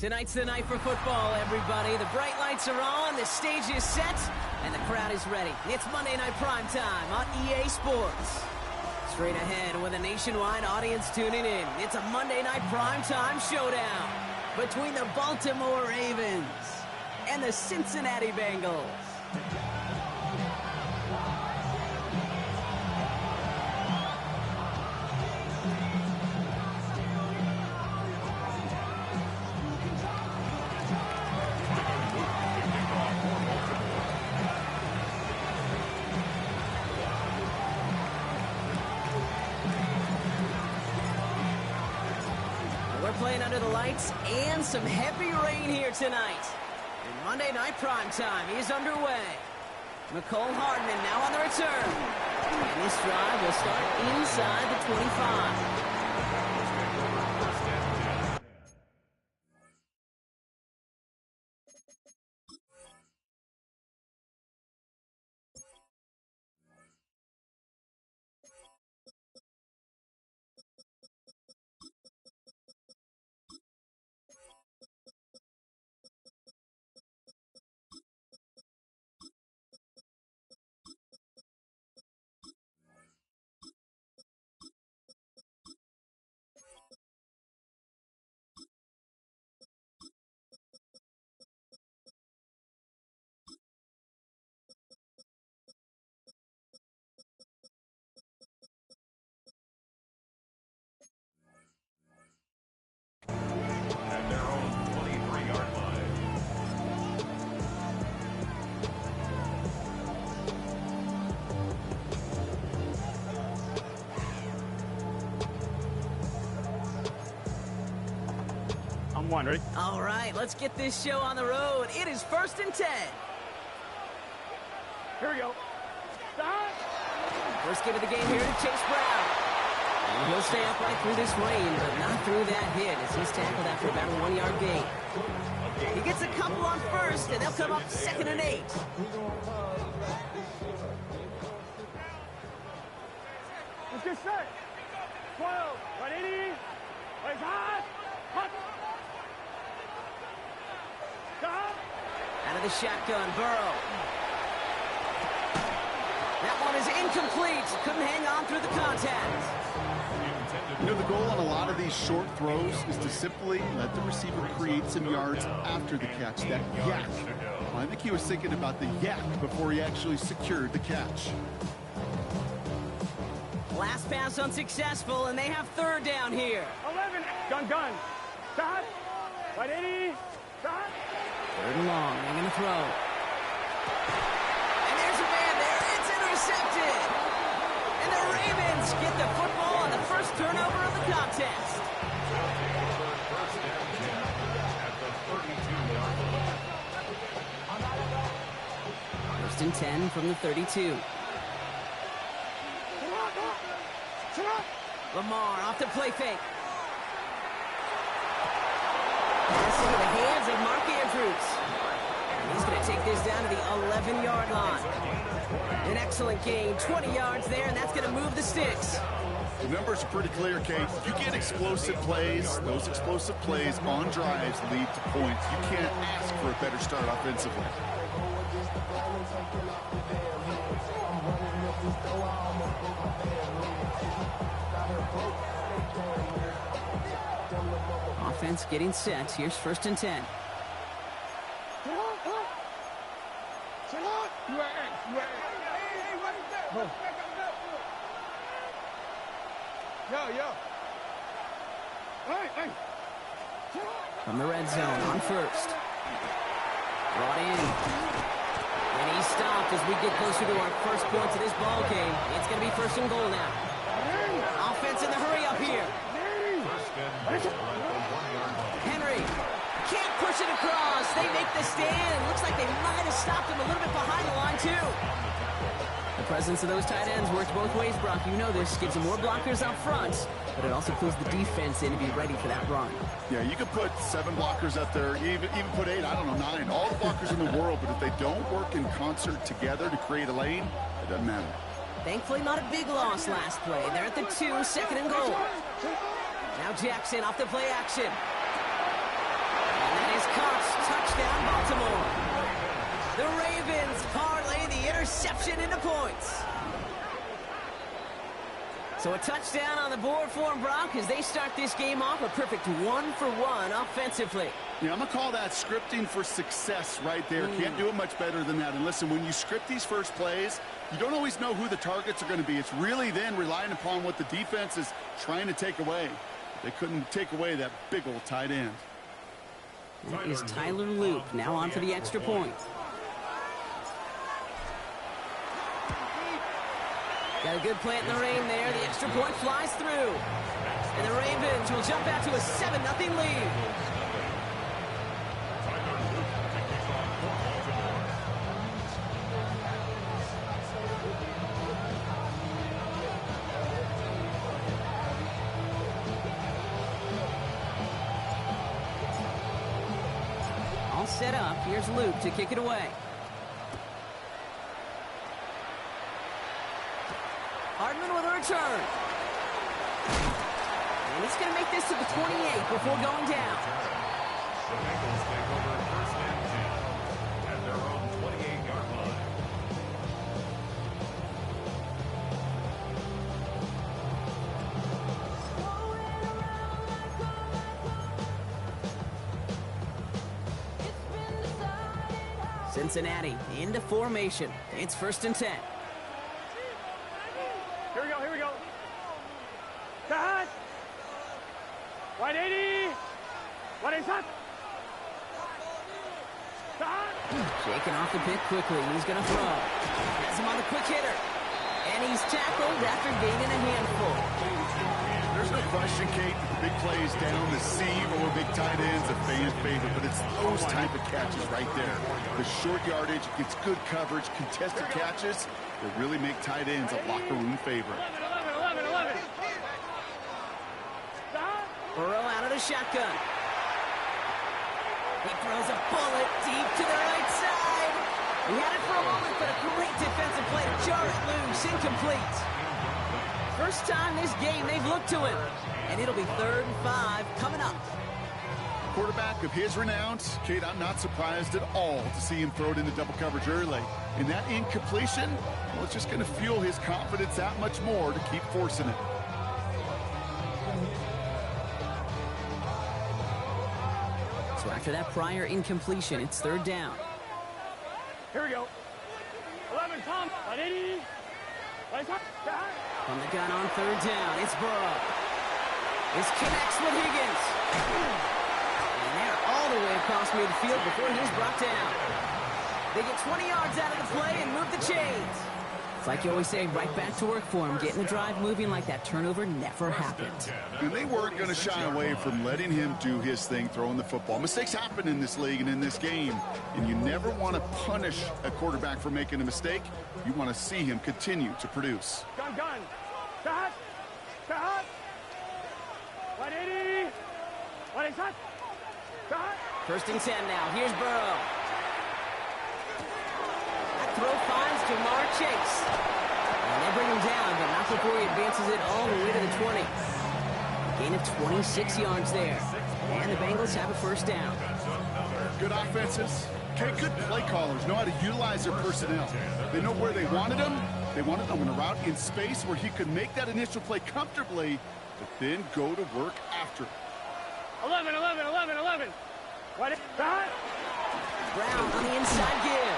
Tonight's the night for football, everybody. The bright lights are on, the stage is set, and the crowd is ready. It's Monday Night Primetime on EA Sports. Straight ahead with a nationwide audience tuning in, it's a Monday Night Primetime showdown between the Baltimore Ravens and the Cincinnati Bengals. Playing under the lights and some heavy rain here tonight. And Monday Night Primetime is underway. McCole Hardman now on the return. And this drive will start inside the 25. Ready? All right, let's get this show on the road. It is 1st and 10. Here we go. Start. First give of the game here to Chase Brown. And he'll stay upright through this rain, but not through that hit as he's tackled after about a 1-yard gain. He gets a couple on first, and they'll come up 2nd and 8. Let's get set. 12, 180. Plays hot. Hot. Out of the shotgun, Burrow. That one is incomplete. Couldn't hang on through the contact. You know, the goal on a lot of these short throws is to simply let the receiver create some yards after the catch. That yak. Well, I think he was thinking about the yak before he actually secured the catch. Last pass unsuccessful, and they have 3rd down here. 11. Gun. Stop. 180. Stop. 3rd and long. They're going to throw. And there's a man there. It's intercepted. And the Ravens get the football on the first turnover of the contest. First and 10 from the 32. Lamar off the play fake. Pass into the hands of Mark Andrews. And he's going to take this down to the 11-yard line. An excellent gain, 20 yards there, and that's going to move the sticks. The numbers are pretty clear, Kate. You get explosive plays. Those explosive plays on drives lead to points. You can't ask for a better start offensively. Offense getting set. Here's 1st and 10. From the red zone on first. Brought in. And he's stopped as we get closer to our first points of this ball game. It's going to be 1st and goal now. Offense in the hurry up here. Henry can't push it across. They make the stand. Looks like they might have stopped him a little bit behind the line, too. The presence of those tight ends works both ways, Brock. You know this. Gives them more blockers up front, but it also pulls the defense in to be ready for that run. Yeah, you could put 7 blockers up there, even put 8, I don't know, 9. All the blockers in the world, but if they don't work in concert together to create a lane, it doesn't matter. Thankfully, not a big loss last play. They're at the 2, 2nd and goal. Now Jackson off the play action. And is caught. Touchdown, Baltimore. The Ravens parlay the interception into points. So a touchdown on the board for them, Brock, as they start this game off a perfect 1-for-1 offensively. Yeah, I'm going to call that scripting for success right there. Can't do it much better than that. And listen, when you script these first plays, you don't always know who the targets are going to be. It's really then relying upon what the defense is trying to take away. They couldn't take away that big old tight end. That is Tyler Loop, now on for the extra point. Got a good plant in the rain there. The extra point flies through. And the Ravens will jump out to a 7-0 lead. All set up. Here's Luke to kick it away. Hardman with a return. And he's going to make this to the 28 before going down. The Bengals take over first and 10 at their own 28-yard line. Cincinnati into formation. It's 1st and 10. Here we go, here we go. Cut. Right 80. What is that? Cut. Shaking off the pick quickly. He's going to throw. Has him on the quick hitter. And he's tackled after gaining a handful. There's no question, Kate, big plays down the seam or big tight ends, a fan favorite, but it's those type of catches right there. The short yardage, gets good coverage, contested catches, they really make tight ends a locker room favorite. 11. Burrow out of the shotgun. He throws a bullet deep to the right side. He had it for a moment, but a great defensive play to jar it loose. Incomplete. First time this game they've looked to him. And it'll be 3rd and 5 coming up. Quarterback of his renown, Kate, I'm not surprised at all to see him throw it into double coverage early. And that incompletion, well, it's just going to fuel his confidence that much more to keep forcing it. So after that prior incompletion, it's 3rd down. Here we go. 11, Tom. 80. From the gun on 3rd down, it's Burrow. This connects with Higgins. And they're all the way across midfield before he's brought down. They get 20 yards out of the play and move the chains. It's like you always say, right back to work for him. Getting the drive moving like that turnover never happened. And they weren't going to shy away from letting him do his thing, throwing the football. Mistakes happen in this league and in this game. And you never want to punish a quarterback for making a mistake. You want to see him continue to produce. Gun. Cut. 180. What is that? Cut. 1st and 10 now. Here's Burrow. That throw finds Jamar Chase. And they bring him down, but not before he advances it all the way to the 20. Gain of 26 yards there. And the Bengals have a 1st down. Good offenses. Okay, good play callers know how to utilize their personnel. They know where they wanted him. They wanted him in a route in space where he could make that initial play comfortably, but then go to work after. 11. What is that? Brown on the inside give.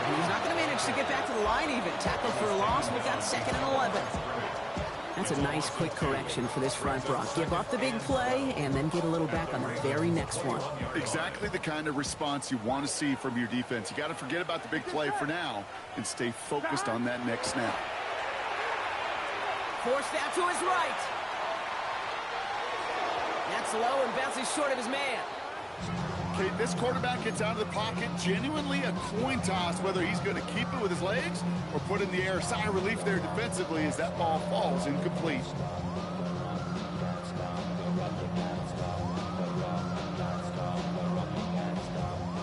And he's not going to manage to get back to the line even. Tackled for a loss. We've got 2nd and 11. That's a nice quick correction for this front, Brock. Give up the big play and then get a little back on the very next one. Exactly the kind of response you want to see from your defense. You got to forget about the big play for now and stay focused on that next snap. Forced out to his right. That's low and bounces short of his man. Okay, this quarterback gets out of the pocket, genuinely a coin toss, whether he's going to keep it with his legs or put it in the air. Sigh of relief there defensively as that ball falls incomplete.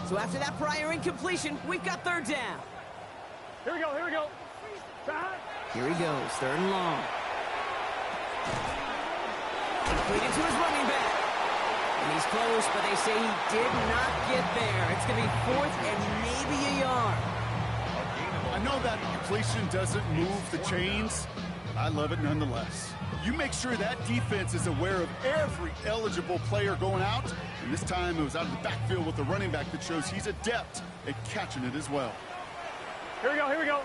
So after that prior incompletion, we've got 3rd down. Here we go. Here he goes, 3rd and long. Completed to his running back. And he's close, but they say he did not get there. It's going to be 4th and maybe a yard. I know that completion doesn't move the chains, but I love it nonetheless. You make sure that defense is aware of every eligible player going out, and this time it was out of the backfield with the running back that shows he's adept at catching it as well. Here we go, here we go.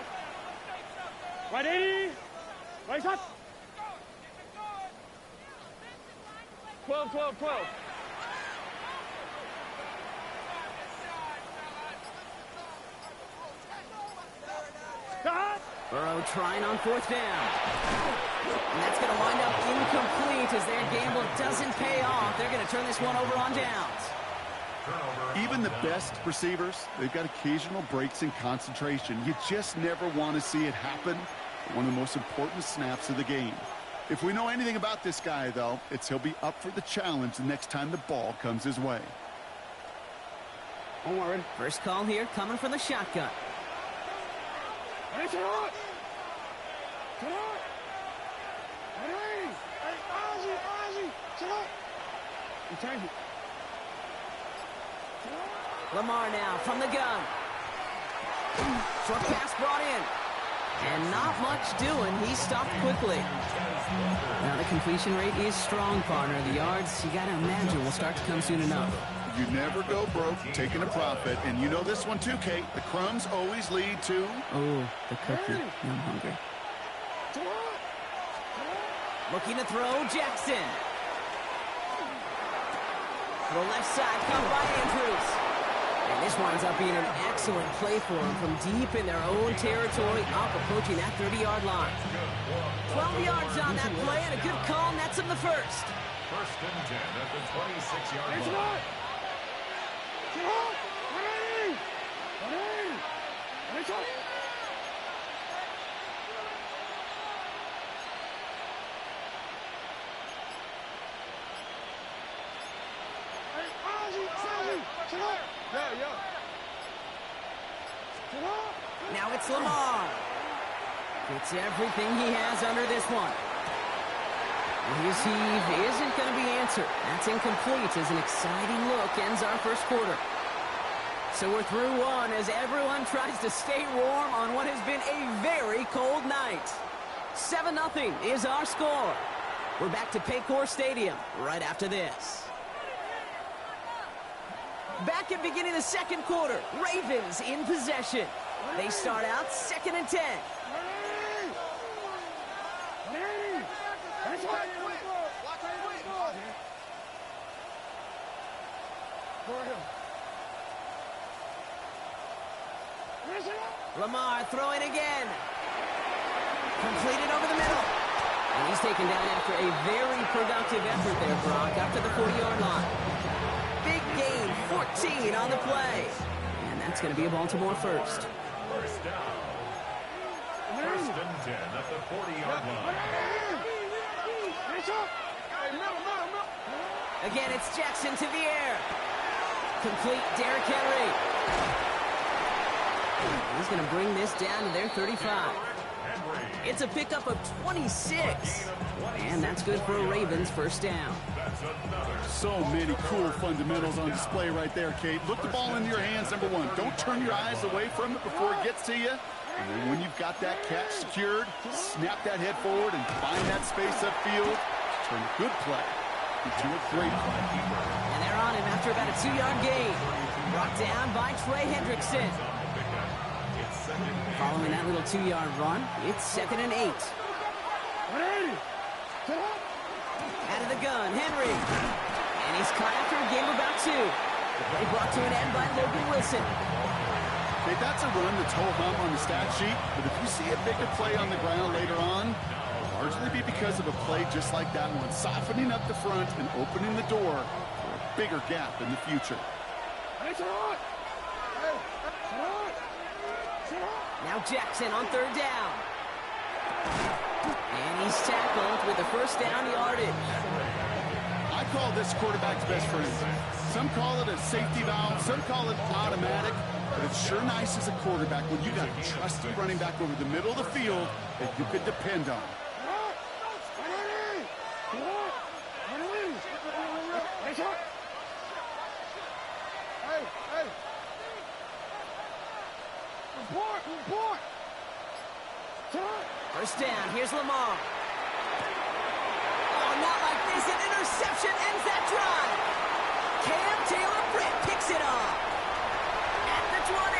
Right 80. Right shot. 12, 12, 12. Burrow trying on 4th down. And that's going to wind up incomplete as their gamble doesn't pay off. They're going to turn this one over on downs. Even the best receivers, they've got occasional breaks in concentration. You just never want to see it happen. One of the most important snaps of the game. If we know anything about this guy, though, it's he'll be up for the challenge the next time the ball comes his way. First call here coming from the shotgun. Lamar now from the gun. Short pass brought in. And not much doing. He stopped quickly. Now the completion rate is strong, partner. The yards, you got to imagine, will start to come soon enough. You never go broke taking a profit. And you know this one too, Kate. The crumbs always lead to... Oh, the cookie. I'm hungry. Looking to throw, Jackson. To the left side, come by Andrews. And this winds up being an excellent play for him from deep in their own territory, up approaching that 30-yard line. 12 yards on that play, and a good call nets him the first. 1st and 10 at the 26-yard line. Now it's Lamar. Gets everything he has under this one. His heave isn't going to be answered. That's incomplete as an exciting look ends our first quarter. So we're through one as everyone tries to stay warm on what has been a very cold night. 7-0 is our score. We're back to Paycor Stadium right after this. Back at beginning of the second quarter, Ravens in possession. They start out 2nd and 10. Lamar throwing again. Completed over the middle. And he's taken down after a very productive effort there, Brock, up to the 40-yard line. Big gain, 14 on the play. And that's going to be a Baltimore first. First down. 1st and 10 at the 40-yard line. Again, it's Jackson to the air. Complete, Derrick Henry. He's going to bring this down to their 35. It's a pickup of 26. And that's good for a Ravens first down. So many cool fundamentals on display right there, Kate. Look the ball into your hands, number one. Don't turn your eyes away from it before it gets to you. And then when you've got that catch secured, snap that head forward and find that space upfield. Turn a good play into a great play. And they're on him after about a 2-yard gain. Brought down by Trey Hendrickson. Following that little 2-yard run, it's 2nd and 8. Out of the gun, Henry. And he's caught after a game of about 2. The play brought to an end by Logan Wilson. Okay, that's a run that's ho-hum on the stat sheet, but if you see a bigger play on the ground later on, it'll largely be because of a play just like that one, softening up the front and opening the door for a bigger gap in the future. Now Jackson on 3rd down. And he's tackled with the first down yardage. I call this quarterback's best friend. Some call it a safety valve, some call it automatic, but it's sure nice as a quarterback when you got a trusted running back over the middle of the field that you could depend on. First down, here's Lamar. Oh, not like this. An interception ends that drive. Cam Taylor-Britt picks it off at the 20.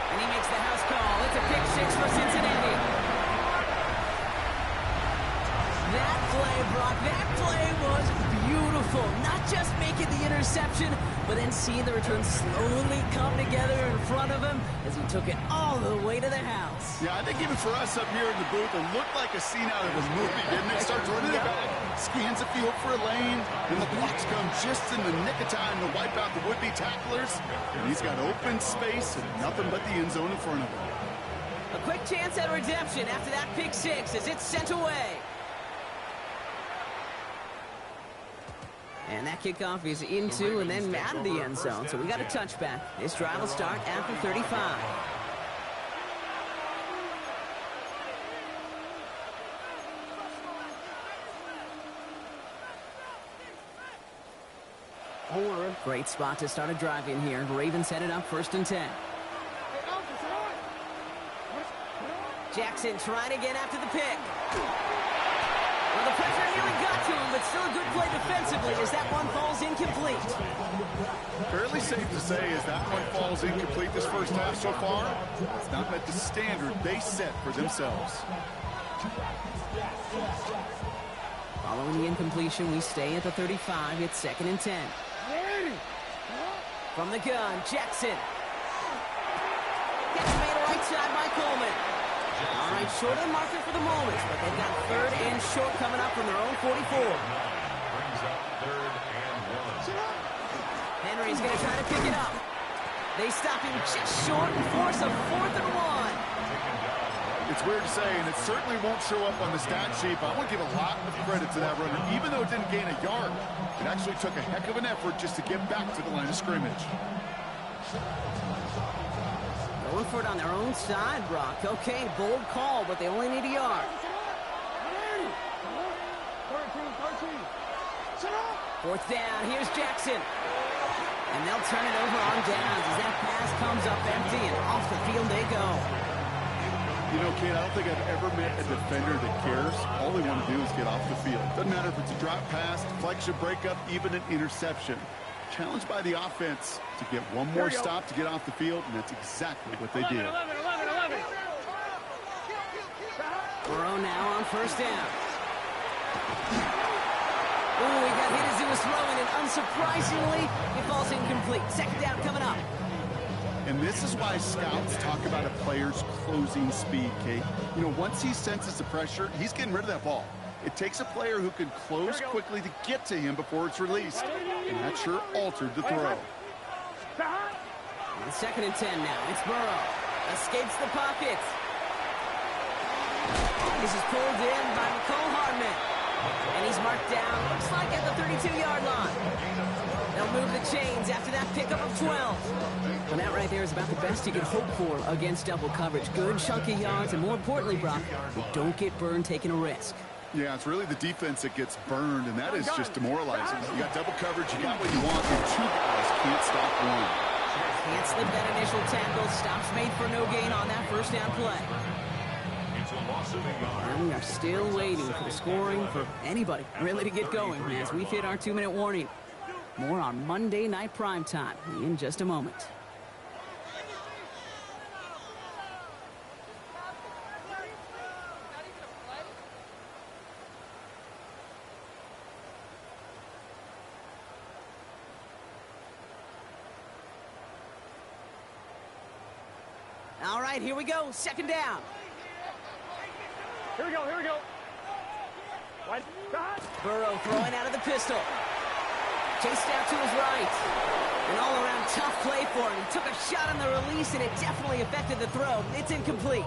And he makes the house call. It's a pick six for Cincinnati. That play, Brock, that play was beautiful. Not just making the interception, but then seeing the return slowly come together in front of him as he took it all the way to the house. Yeah, I think even for us up here in the booth, it looked like a scene out of a movie, didn't it? Starts running it back, scans the field for a lane, and the blocks come just in the nick of time to wipe out the would-be tacklers. And he's got open space and nothing but the end zone in front of him. A quick chance at redemption after that pick six as it's sent away. And that kickoff is into and then out of the end zone. So we got a touchback. This drive will start after 35. Great spot to start a drive in here. Ravens headed up 1st and 10. Jackson trying again after the pick. Well, the pressure nearly got to him, but still a good play defensively as that one falls incomplete. Fairly safe to say as that one falls incomplete this first half so far, it's not met the standard they set for themselves. Following the incompletion, we stay at the 35. It's 2nd and 10. From the gun, Jackson. Gets made right side by Coleman. All right, short of the marker for the moment, but they've got 3rd and short coming up from their own 44. Brings up 3rd and 1. Henry's going to try to pick it up. They stop him just short and force a 4th and 1. It's weird to say, and it certainly won't show up on the stat sheet, but I want to give a lot of credit to that runner. Even though it didn't gain a yard, it actually took a heck of an effort just to get back to the line of scrimmage. Going for it on their own side, Brock. Okay, bold call, but they only need a yard. 4th down, here's Jackson. And they'll turn it over on downs as that pass comes up empty, and off the field they go. You know, Kate, I don't think I've ever met a defender that cares. All they want to do is get off the field. Doesn't matter if it's a drop pass, deflection, breakup, even an interception. Challenged by the offense to get one more stop to get off the field, and that's exactly what they did. 11. Burrow now on 1st down. Ooh, he got hit as he was throwing, and unsurprisingly, it falls incomplete. 2nd down coming up. And this is why scouts talk about a player's closing speed, Kate. You know, once he senses the pressure, he's getting rid of that ball. It takes a player who can close quickly to get to him before it's released. And that sure altered the throw. On 2nd and 10 now. It's Burrow. Escapes the pocket. This is pulled in by Mecole Hardman. And he's marked down, looks like at the 32-yard line. They'll move the chains after that pickup of 12. Well, that right there is about the best you can hope for against double coverage. Good chunky yards, and more importantly, Brock, they don't get burned taking a risk. Yeah, it's really the defense that gets burned, and that is just demoralizing. You got double coverage, you got what you want, and 2 guys can't stop one. Can't slip that initial tackle. Stops made for no gain on that 1st down play. And we are still waiting for the scoring for anybody really to get going as we've hit our 2-minute warning. More on Monday Night Primetime in just a moment. All right, here we go. 2nd down. Here we go. Burrow throwing out of the pistol. Chased out to his right. An all-around tough play for him. He took a shot on the release, and it definitely affected the throw. It's incomplete.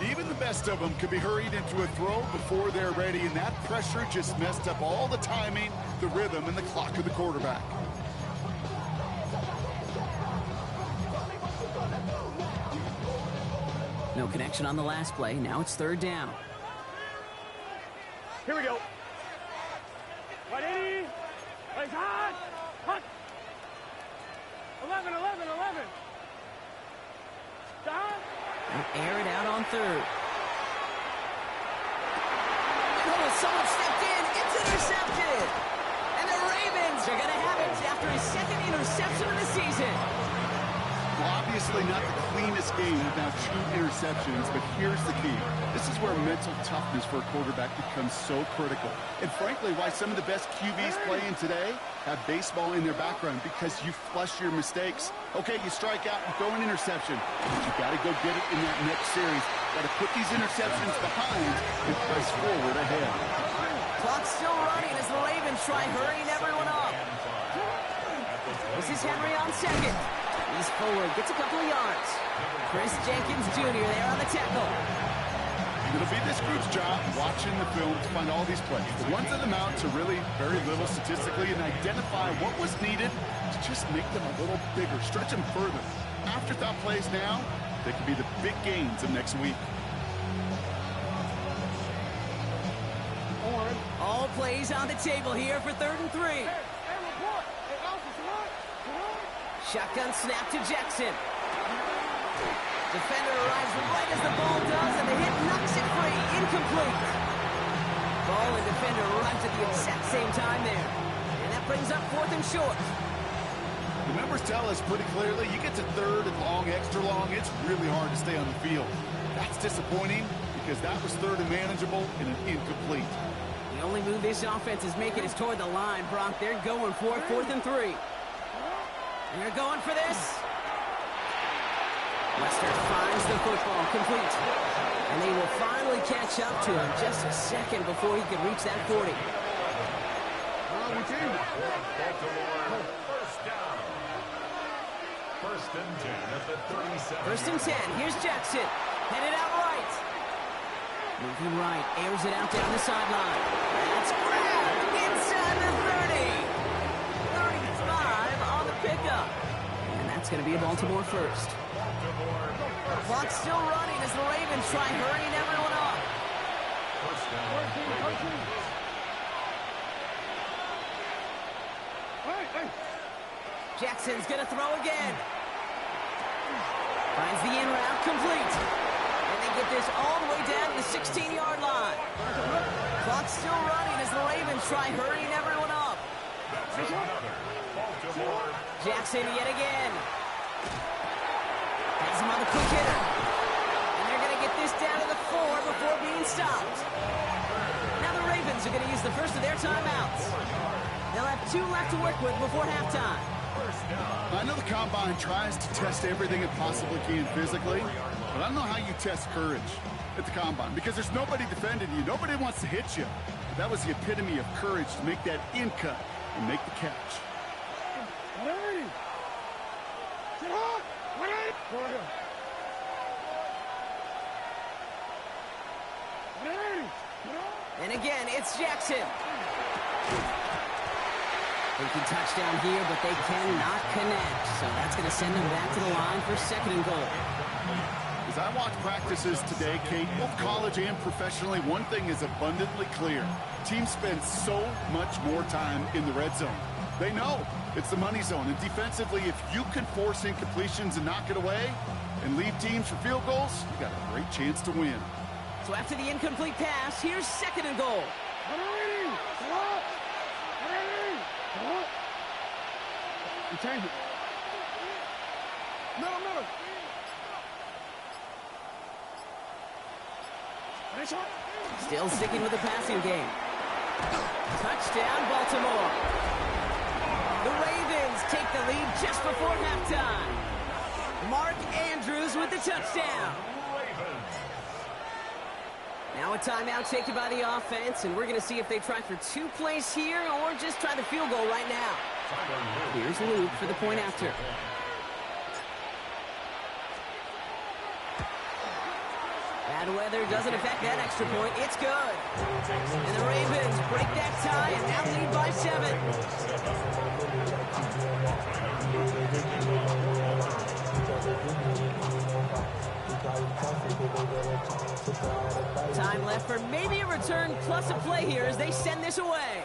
Even the best of them could be hurried into a throw before they're ready, and that pressure just messed up all the timing, the rhythm, and the clock of the quarterback. No connection on the last play. Now it's 3rd down. Here we go. 180. Legs hot. Hot. 11. Down. air it out on third. Oh, someone stepped in. It's intercepted. And the Ravens are going to have it after his second interception of the season. Well, obviously not the cleanest game without 2 interceptions, but here's the key. This is where mental toughness for a quarterback becomes so critical. And frankly, why some of the best QBs playing today have baseball in their background, because you flush your mistakes. Okay, you strike out and throw an interception, but you got to go get it in that next series. Got to put these interceptions behind and press forward ahead. Clock's still running as the Ravens try hurrying everyone up. This is Henry on second. He's forward, gets a couple of yards. Chris Jenkins Jr. there on the tackle. It'll be this group's job watching the film to find all these plays. The ones that amount to really very little statistically and identify what was needed to just make them a little bigger, stretch them further. Afterthought plays now, they could be the big gains of next week. All plays on the table here for 3rd and 3. Shotgun snap to Jackson. Defender arrives right as the ball does, and the hit knocks it free. Incomplete. Ball and defender arrives at the exact same time there. And that brings up 4th and short. The numbers tell us pretty clearly, you get to 3rd and long, extra long, it's really hard to stay on the field. That's disappointing because that was 3rd and manageable and an incomplete. The only move this offense is making is toward the line, Brock. They're going for 4th and 3. And they're going for this. Lester finds the football complete. And they will finally catch up to him just a second before he can reach that 40. First down. 1st and 10 at the 37. 1st and 10. Here's Jackson. Headed out right. Moving right. Airs it out down the sideline. That's grabbed inside the 30. 35 on the pickup. And that's going to be a Baltimore first. Clock's still running as the Ravens try hurrying everyone up. First down. Jackson's going to throw again. Finds the in route complete. And they get this all the way down to the 16-yard line. Clock's still running as the Ravens try hurrying everyone up. That's another Baltimore. Jackson yet again. Has him on the quick hitter. And they're going to get this down to the 4 before being stopped. Now the Ravens are going to use the first of their timeouts. They'll have 2 left to work with before halftime. I know the Combine tries to test everything it possibly can physically, but I don't know how you test courage at the Combine because there's nobody defending you. Nobody wants to hit you. But that was the epitome of courage to make that in cut and make the catch. And again, it's Jackson. They can touchdown here, but they cannot connect. So that's going to send them back to the line for 2nd and goal. As I watch practices today, Kate, both college and professionally, one thing is abundantly clear. Teams spend so much more time in the red zone. They know it's the money zone. And defensively, if you can force incompletions and knock it away and leave teams for field goals, you got a great chance to win. So after the incomplete pass, here's 2nd and goal. Change it. Middle. Still sticking with the passing game. Touchdown, Baltimore. The Ravens take the lead just before halftime. Mark Andrews with the touchdown. Now a timeout taken by the offense, and we're going to see if they try for 2 plays here or just try the field goal right now. Here's Luke for the point after. Bad weather doesn't affect that extra point. It's good. And the Ravens break that tie and now lead by 7. Time left for maybe a return plus a play here as they send this away.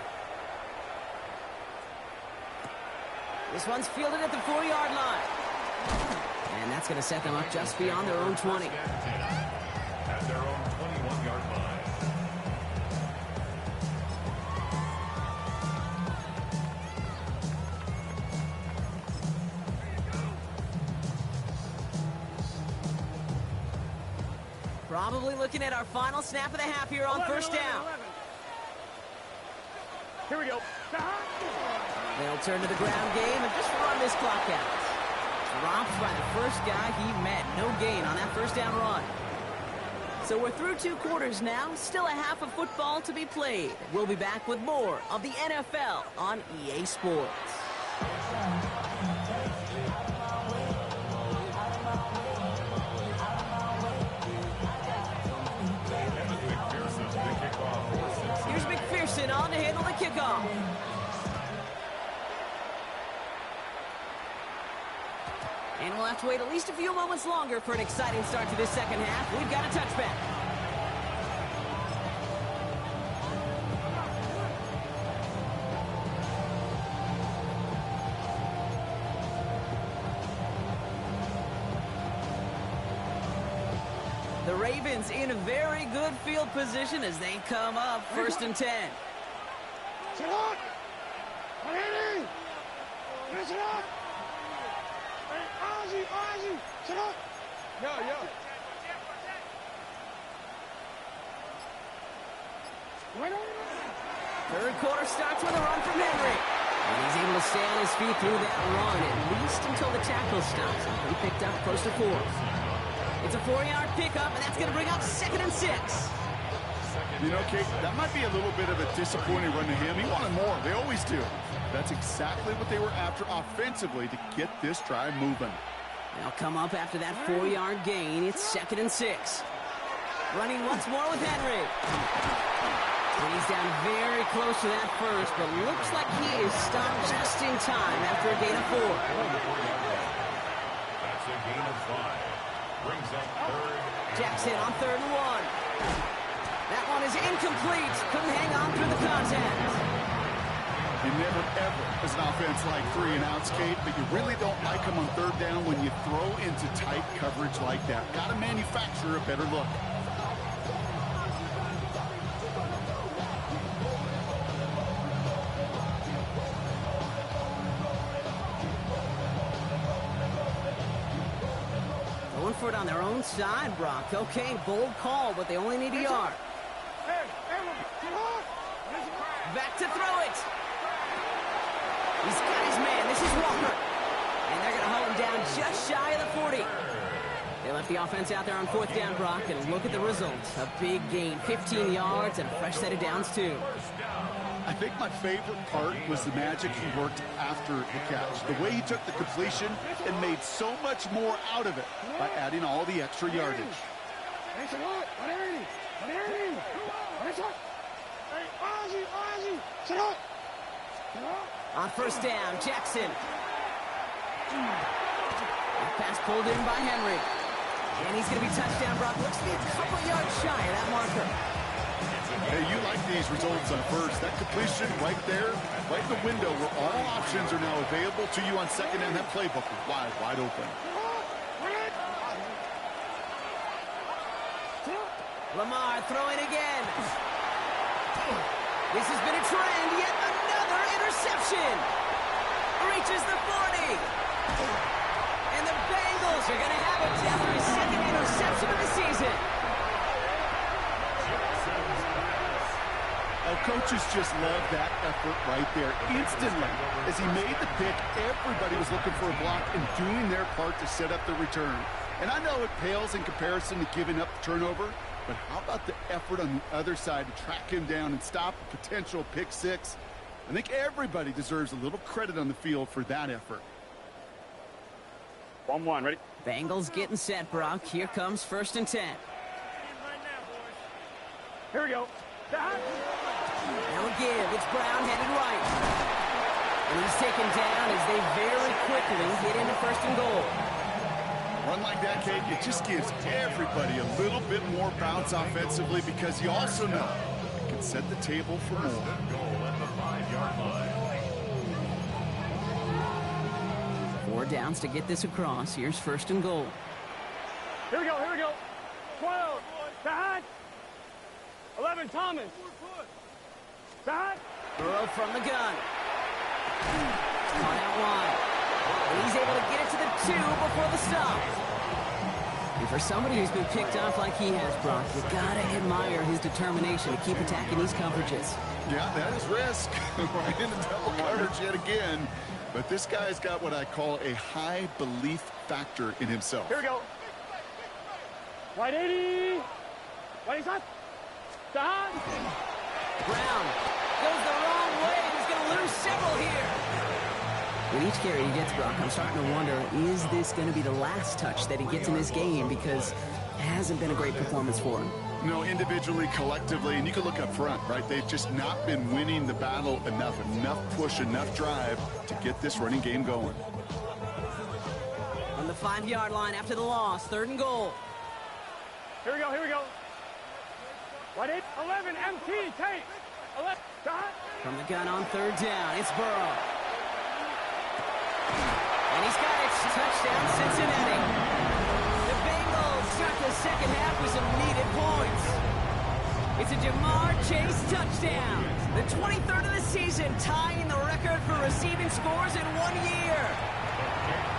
This one's fielded at the 4-yard line. And that's going to set them up just beyond their own 20. At their own 21-yard line. Probably looking at our final snap of the half here on first down. Here we go. They'll turn to the ground game and just run this clock out. Dropped by the first guy he met. No gain on that first down run. So we're through 2 quarters now. Still a half of football to be played. We'll be back with more of the NFL on EA Sports. Here's McPherson on to handle the kickoff. And we'll have to wait at least a few moments longer for an exciting start to this second half. We've got a touchback. The Ravens in a very good field position as they come up first and 10. Sit up! 180! Sit up! Hey, Ozzy! Sit up! Yo. Third quarter starts with a run from Henry. And he's able to stay on his feet through that run, at least until the tackle stops. He picked up close to 4. It's a 4-yard pickup, and that's going to bring up 2nd and 6. You know, Kate, that might be a little bit of a disappointing run to him. He wanted more. They always do. That's exactly what they were after offensively to get this drive moving. They'll come up after that 4-yard gain. It's 2nd and 6. Running once more with Henry. And he's down very close to that first, but looks like he is stopped just in time after a gain of 4. That's a gain of 5. Brings up 3rd. Jackson on 3rd and 1. That one is incomplete. Couldn't hang on through the contact. You never, ever, as an offense, like 3 and outs, Kate, but you really don't like them on 3rd down when you throw into tight coverage like that. Got to manufacture a better look. Going for it on their own side, Brock. Okay, bold call, but they only need a yard. Back to throw it. He's got his man. This is Walker. And they're going to hold him down just shy of the 40. They left the offense out there on 4th down, Brock, and look at the results. A big gain, 15 yards, and a fresh set of downs, too. I think my favorite part was the magic he worked after the catch. The way he took the completion and made so much more out of it by adding all the extra yardage. On 1st down, Jackson. Pass pulled in by Henry. And he's going to be touchdown, Brock. Looks to be a couple yards shy of that marker. Hey, you like these results on 1st. That completion right there, right in the window where all options are now available to you on 2nd, and that playbook is wide open. Lamar throwing again. This has been a trend. Yet another interception. Reaches the 40. And the Bengals are going to have it after his 2nd interception of the season. Oh, coaches just love that effort right there. Instantly, as he made the pick, everybody was looking for a block and doing their part to set up the return. And I know it pales in comparison to giving up the turnover, but how about the effort on the other side to track him down and stop a potential pick 6? I think everybody deserves a little credit on the field for that effort. 1-1, ready? Bengals getting set, Brock. Here comes 1st and 10. Here we go. Now again, it's Brown headed right. And he's taken down as they very quickly get into 1st and goal. Run like that, Kate, it just gives everybody a little bit more bounce offensively because you also know it can set the table for more. Goal at the 5-yard line. 4 4 downs to get this across. Here's 1st and goal. Here we go, here we go. 12, Sahat. 11, Thomas. Sahat. Burrow from the gun. Caught out wide. And he's able to get it to the 2 before the stop. And for somebody who's been picked off like he has, Brock, you gotta admire his determination to keep attacking these coverages. Yeah, that is risk. Right into double coverage yet again. But this guy's got what I call a high belief factor in himself. Here we go. Wide 80. Wide shot. Sahat. Brown goes the wrong way. He's going to lose several here. With each carry he gets, Brock, I'm starting to wonder, is this going to be the last touch that he gets in this game? Because it hasn't been a great performance for him. No, individually, collectively, and you can look up front, right? They've just not been winning the battle enough push, enough drive to get this running game going. On the 5-yard line after the loss, 3rd and goal. Here we go, here we go. Wide 8, 11, MT, Tate. 11, Sahat. From the gun on 3rd down, it's Burrow. And he's got it. Touchdown, Cincinnati. The Bengals start the second half with some needed points. It's a Jamar Chase touchdown. The 23rd of the season, tying the record for receiving scores in 1 year.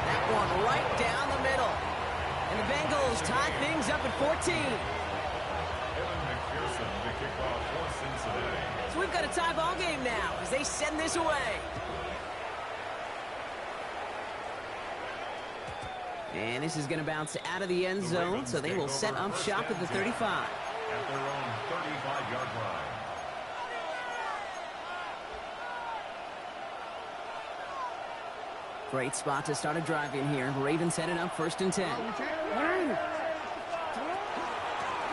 That one right down the middle. And the Bengals tie things up at 14. So we've got a tie ball game now as they send this away. And this is going to bounce out of the end zone, so they will set up shop at the 35. At their own 35-yard line. Great spot to start a drive in here. Ravens headed up 1st and 10.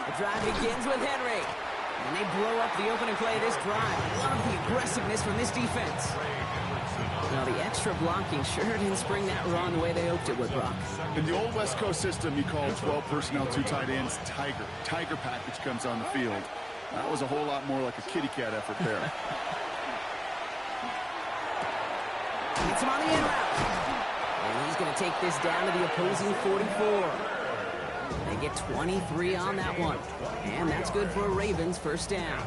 The drive begins with Henry. And they blow up the opening play of this drive. Love the aggressiveness from this defense. Now, the extra blocking sure didn't spring that run the way they hoped it would, Brock. In the old West Coast system, you call 12 personnel, 2 tight ends, Tiger. Tiger package comes on the field. That was a whole lot more like a kitty cat effort there. Gets him on the in route. And he's going to take this down to the opposing 44. They get 23 on that one. And that's good for a Ravens 1st down.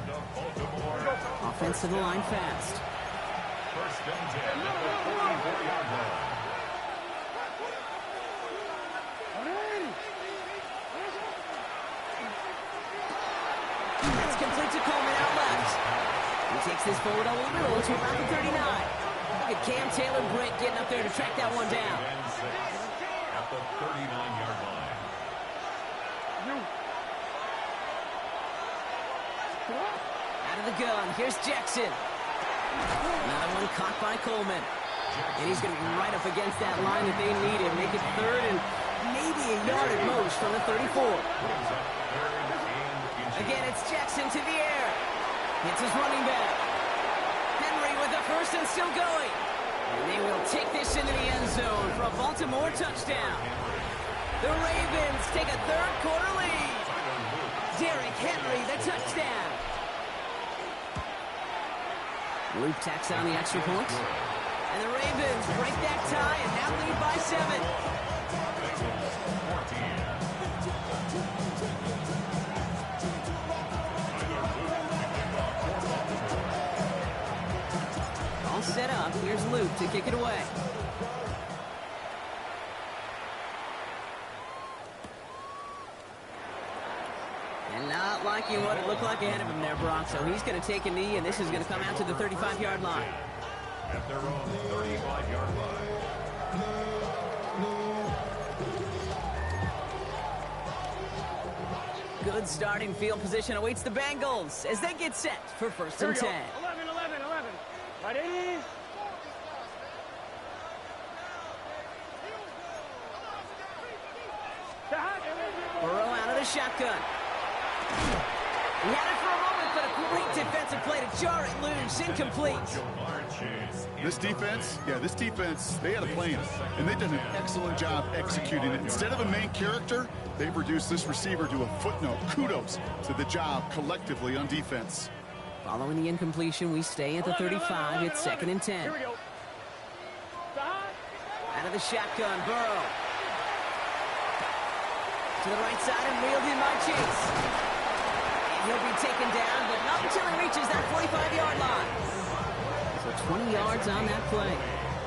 Offense to the line fast. 1st and 10 at the 44-yard line. That's complete to Coleman out left. He takes this forward over the middle to about the 39. Look at Cam Taylor-Britt getting up there to track that one down. At the 39-yard line. Out of the gun, here's Jackson. Another one caught by Coleman. And he's going to be right up against that line that they needed. Make it 3rd and maybe a yard at most from the 34. Again, it's Jackson to the air. Hits his running back. Henry with the 1st and still going. And they will take this into the end zone for a Baltimore touchdown. The Ravens take a 3rd quarter lead. Derrick Henry, the touchdown. Luke tacks on the extra point. And the Ravens break that tie and now lead by 7. All set up. Here's Luke to kick it away. And not liking what it looked like ahead of him there, Brock. So he's going to take a knee, and this is going to come out to the 35-yard line. At their own 35-yard line. Good starting field position awaits the Bengals as they get set for 1st and 10. 11, 11, 11. Right 80. Burrow out of the shotgun. He had it for a moment, but a great defensive play to jar it loose. Incomplete. This defense, they had a plan, and they've done an excellent job executing it. Instead of a main character, they've reduced this receiver to a footnote. Kudos to the job collectively on defense. Following the incompletion, we stay at the 35. It's 2nd and 10. Here we go. Out Out of the shotgun, Burrow. To the right side and reeled in by Chase. And he'll be taken down, but not until he reaches that 45-yard line. So 20 yards on that play.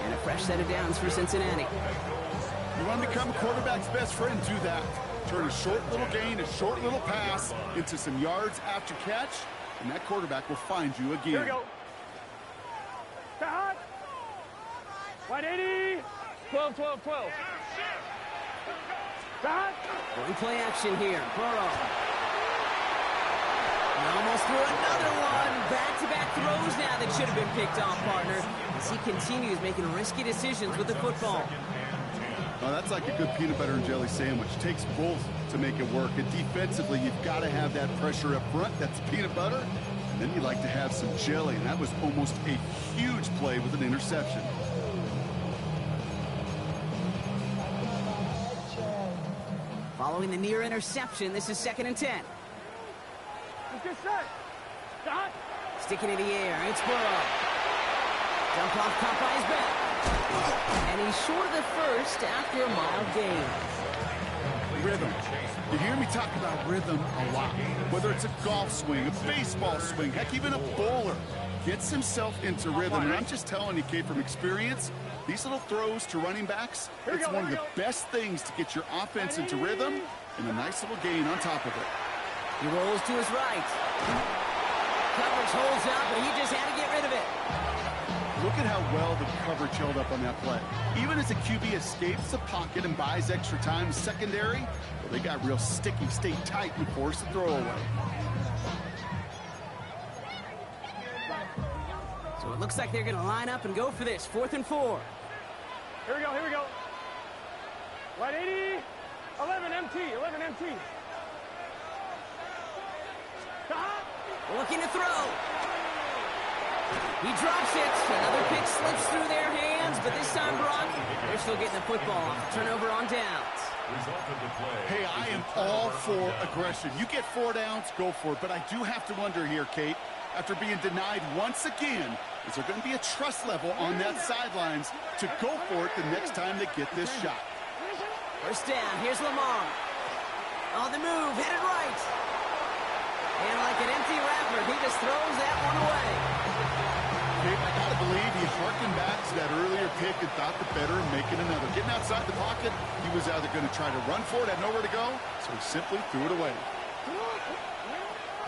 And a fresh set of downs for Cincinnati. You want to become a quarterback's best friend, do that. Turn a short little gain, a short little pass into some yards after catch, and that quarterback will find you again. Here we go. Cut. 180. 12, 12, 12. Cut. Going play action here. Burrow. And almost threw another one. Back-to-back throws now that should have been picked off, partner. As he continues making risky decisions with the football. Oh, that's like a good peanut butter and jelly sandwich. It takes both to make it work. And defensively, you've got to have that pressure up front. That's peanut butter. And then you like to have some jelly. And that was almost a huge play with an interception. Following the near interception, this is 2nd and 10. Let's get set. Cut. Sticking in the air, it's Burrow. Jump off, caught by his back. And he's short of the first after a mild gain. Rhythm. You hear me talk about rhythm a lot. Whether it's a golf swing, a baseball swing, heck, even a bowler gets himself into rhythm. And I'm just telling you, Kate, from experience, these little throws to running backs, it's one of the best things to get your offense into rhythm and a nice little gain on top of it. He rolls to his right. Coverage holds up, and he just had to get rid of it. Look at how well the coverage held up on that play. Even as a QB escapes the pocket and buys extra time secondary, well, they got real sticky, stayed tight, and forced the throw away. So it looks like they're going to line up and go for this. 4th and 4. Here we go, here we go. 180. 11 MT, 11 MT. Cut. Looking to throw. He drops it. Another pick slips through their hands, but this time, Brock, they're still getting the football. Turnover on downs. Hey, I am all for aggression. You get 4 downs, go for it. But I do have to wonder here, Kate, after being denied once again, is there going to be a trust level on that sidelines to go for it the next time they get this shot? First down, here's Lamar. On the move, headed right. And like an empty wrapper, he just throws that one away. Kate, I got to believe he harkened back to that earlier pick and thought the better of making another. Getting outside the pocket, he was either going to try to run for it, had nowhere to go, so he simply threw it away.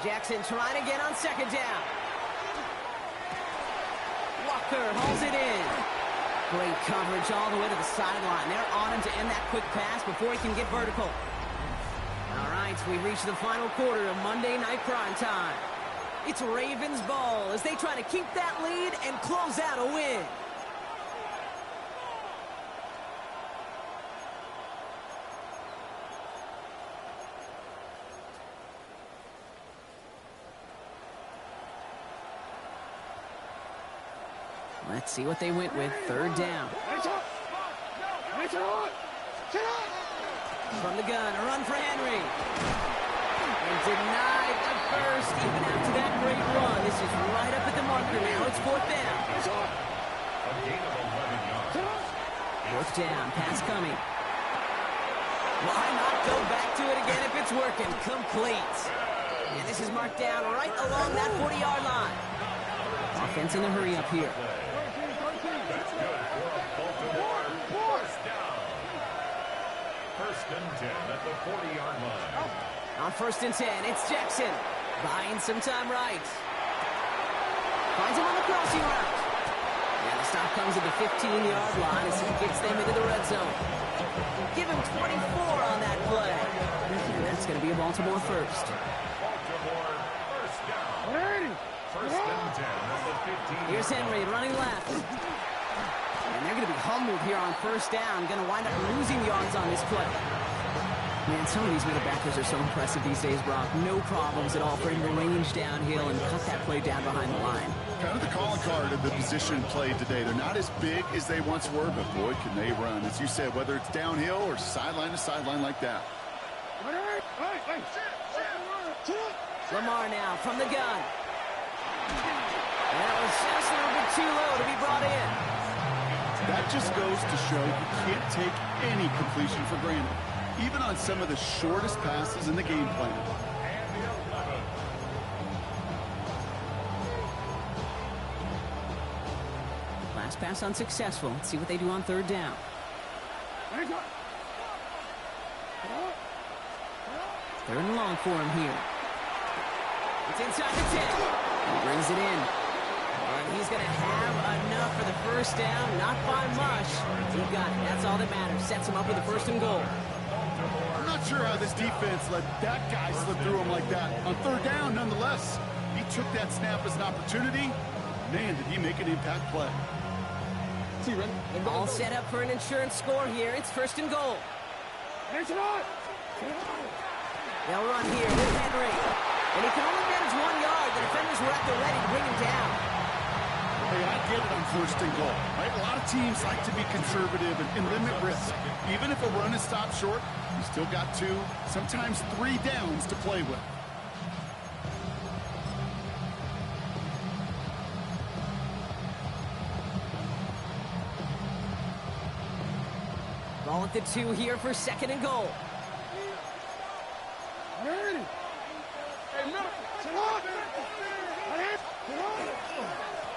Jackson trying again on 2nd down. Walker hauls it in. Great coverage all the way to the sideline. They're on him to end that quick pass before he can get vertical. All right, we reach the final quarter of Monday Night Prime Time. It's Ravens ball as they try to keep that lead and close out a win. Let's see what they went with. 3rd down. From the gun, a run for Henry. And denied the first, even after that great run. This is right up at the marker now. It's 4th down. A gain of 11 yards. 4th down, pass coming. Why not go back to it again if it's working? Complete. And this is marked down right along that 40-yard line. Offense in a hurry up here. That's good for a Baltimore first down. 1st and 10 at the 40-yard line. On 1st and 10, it's Jackson. Buying some time right. Finds him on the crossing route. And the stop comes at the 15-yard line as he gets them into the red zone. Give him 24 on that play. And that's going to be a Baltimore first. Baltimore first down. 1st and 10 at the 15. Here's Henry running left. And they're going to be humbled here on 1st down. Going to wind up losing yards on this play. Man, some of these middle backers are so impressive these days, Brock. No problems at all for him to range downhill and cut that play down behind the line. Kind of the calling card of the position played today. They're not as big as they once were, but boy, can they run. As you said, whether it's downhill or sideline to sideline like that. Lamar now from the gun. That was just a little bit too low to be brought in. That just goes to show you can't take any completion for granted, even on some of the shortest passes in the game plan. Last pass unsuccessful. Let's see what they do on third down. Third and long for him here. It's inside the 10. He brings it in. And he's going to have enough for the first down. Not by much. He got it. That's all that matters. Sets him up with the first and goal. I'm not sure how this defense let that guy slip through him like that. On third down, nonetheless, he took that snap as an opportunity. Man, did he make an impact play. All set up for an insurance score here. It's first and goal. They'll run here with Henry. And he can only manage 1 yard. The defenders were at the ready to bring him down. Hey, I get it on first and goal, right? A lot of teams like to be conservative and limit risk. Even if a run is stopped short, you still got 2, sometimes 3 downs to play with. Ball at the 2 here for second and goal.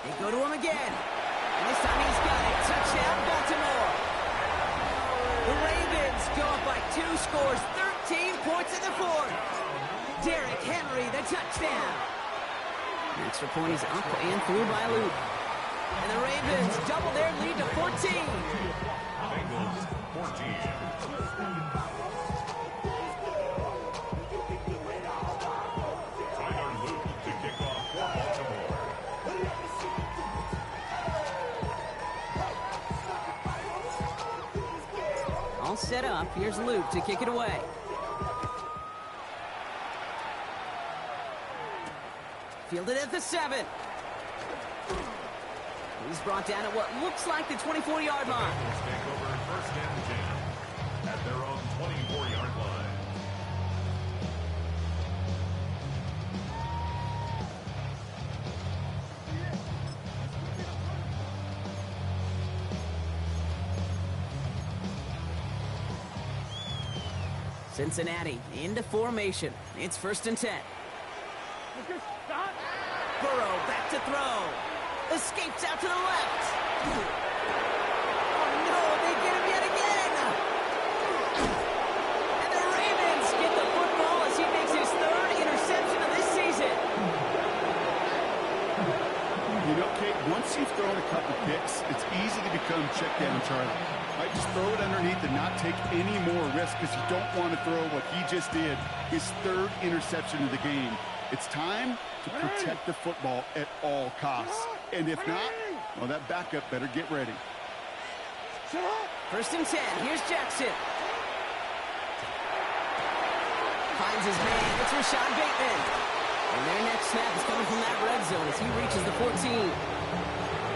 They go to him again. And this time he's got it. Touchdown, Baltimore. The Ravens go up by 2 scores, 13 points in the fourth. Derrick Henry, the touchdown. The extra point is up and through by Luke. And the Ravens double their lead to 14. Bengals 14. All set up. Here's Luke to kick it away. Fielded at the 7. He's brought down at what looks like the 24-yard line. Bengals take over first and 10 at their own 24-yard line. Cincinnati into formation. It's first and 10. Burrow back to throw. Escapes out to the left. Oh no, they get him yet again. And the Ravens get the football as he makes his 3rd interception of this season. You know, Kate, once you've thrown a couple picks, it's easy to become check down Charlie. Right, just throw it underneath and not take any more risk because you don't want to throw what he just did, his 3rd interception of the game. It's time to protect the football at all costs. And if not, well, that backup better get ready. First and 10. Here's Jackson. Finds his man. It's Rashad Bateman. And their next snap is coming from that red zone as he reaches the 14.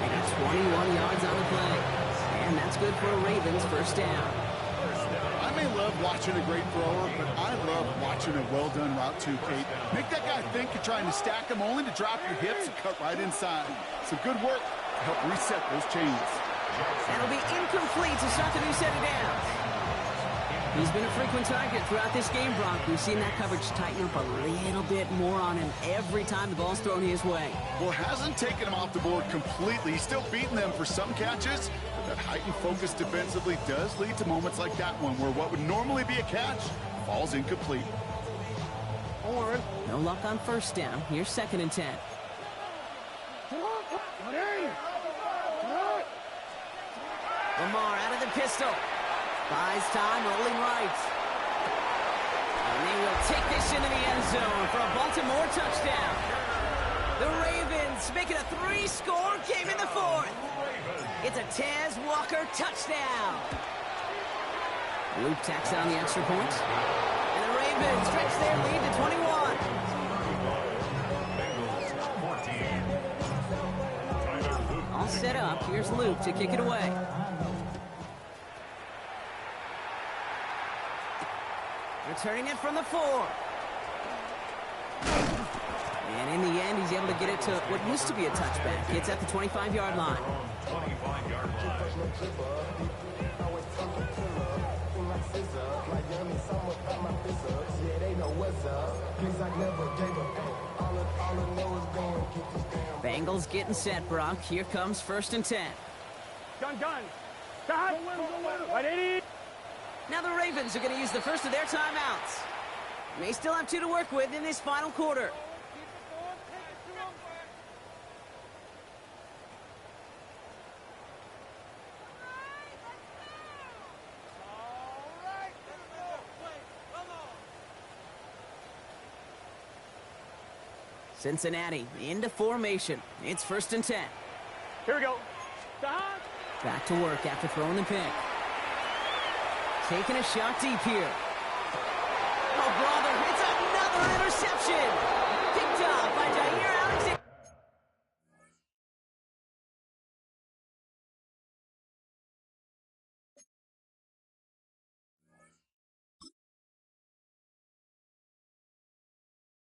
They got 21 yards on the play. And that's good for a Ravens first down. I may love watching a great thrower, but I love watching a well-done route too, Kate. Make that guy think you're trying to stack him only to drop your hips and cut right inside. Some good work to help reset those chains. That'll be incomplete to start the new set of downs. He's been a frequent target throughout this game, Brock. We've seen that coverage tighten up a little bit more on him every time the ball's thrown his way. Well, hasn't taken him off the board completely. He's still beating them for some catches. But that heightened focus defensively does lead to moments like that one where what would normally be a catch falls incomplete. No luck on first down. Here's second and 10. Lamar out of the pistol. Buys time, rolling right. And they will take this into the end zone for a Baltimore touchdown. The Ravens make it a 3-score game in the fourth. It's a Tez Walker touchdown. Luke tacks on the extra point. And the Ravens stretch their lead to 21. Bengals 14. All set up. Here's Luke to kick it away. Returning it from the 4. And in the end, he's able to get it to what used to be a touchback. It's at the 25-yard line. 25-yard line. Bengals getting set, Brock. Here comes 1st and 10. Gun. Cut. Right 80. Now the Ravens are going to use the first of their timeouts. May still have 2 to work with in this final quarter. Cincinnati into formation. It's 1st and 10. Here we go. Back to work after throwing the pick. Taking a shot deep here. Oh, brother, it's another interception.